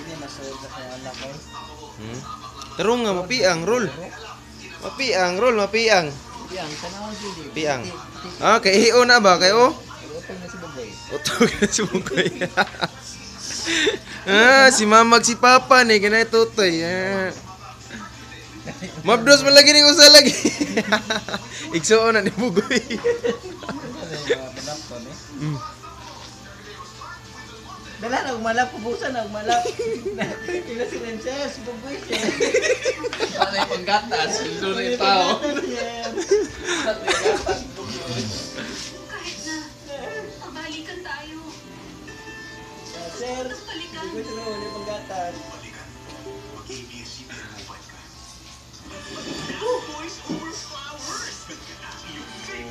Ini masuk sa kanya anak ko. Tarong nga mapiang roll. Mapiang roll, mapiang. Yang tanawon judi. Piang. Ah, kay iyo na ba kayo? Utong na si Bugoy. Utog na si Bugoy. Si mamag si papa ni kanay tutoy. Mabdos man lagi ning usa lagi. Igsuon na ni Bugoy. Dala na umalap kubusan na umalap. Ila silences Bugoy siya. Ano yung panggatas? Sildo na yung tao. Kahit na, pabalikan tayo. Sir, Bugoy siya na wala pang gatas.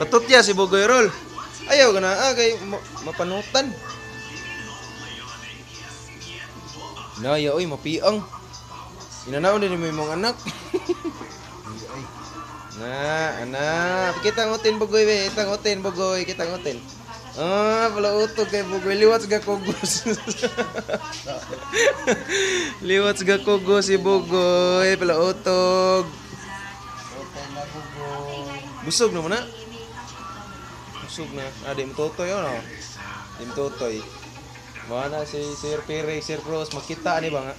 Patutya si Bugoy roll. Ayaw ka na kay mapanutan. Naya oy mapiang. Inanaon din mo imong anak. Anak. Kita ngotin Bugoy be, kita ngotin Bugoy, kita ngotin. Pala utog kay Bugoy liwat ga kugos. Liwat ga kugos si Bugoy, pala utog. Busog naman na. Busog na. Di mo totoy ano? Di mo totoy. Mana si Sir Pire, Sir Cross, makita ni ba nga?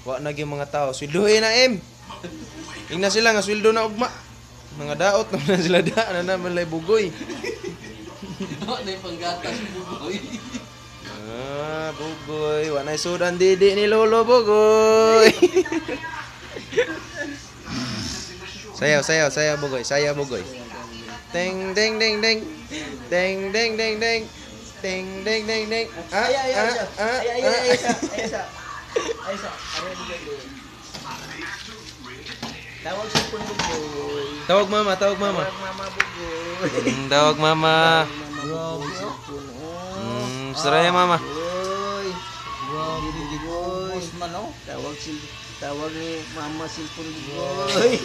Wa na gyud mga tao. Sweldohin na em. Ingna sila nga sweldo na ugma. Mga daot naman sila na naman lay Bugoy. Ano yung panggatas yung Bugoy? Bugoy, wa na sudan didi ni Lolo Bugoy. Sayaw Bugoy, sayaw Bugoy. Ding ding ding ding. Ding ding ding ding. Ding ding ding ding. Ay sa. Tawag sa pun Bugoy. Tawag mama. Tawag mama Bugoy. Tawag mama. Saraya mama. Bugoy. Bugoy. Tawag ni mama silpon Bugoy.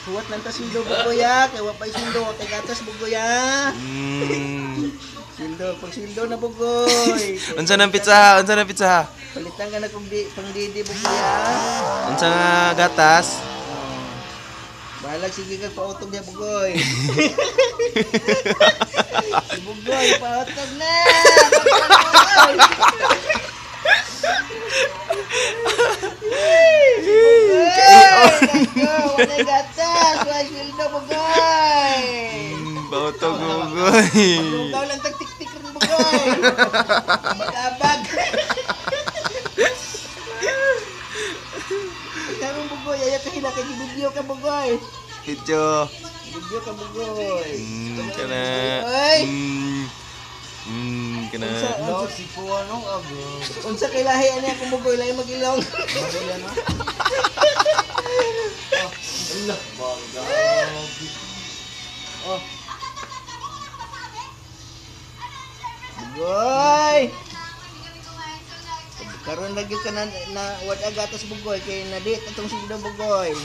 Kuwat lang ta sildo Bugoy kay wa pay sildo kay gatas Bugoy Sildo, pag sildo na Bugoy. Unsa nang pizza? Palitan ka na kung pang didi Bugoy Unsa nga gatas? Balag sige kag pautog niya Bugoy. Si Bugoy pautog na. Wala gatas, wala sildo Bugoy. Bautog Bugoy. Ikaw lang tagtik-tik rin Bugoy. Magabag. Ikaw Bugoy, ayaw ka hila kay video ka Bugoy. Video. Video ka Bugoy. Kana. Oy. Kana. Si Puano abo. Unsa kay lahi ani akong Bugoy lahi magilong. Magilong no. Allah, bangga. Bugoy. Karon lagi ka na wad agatas Bugoy kay nadit atong sildo Bugoy.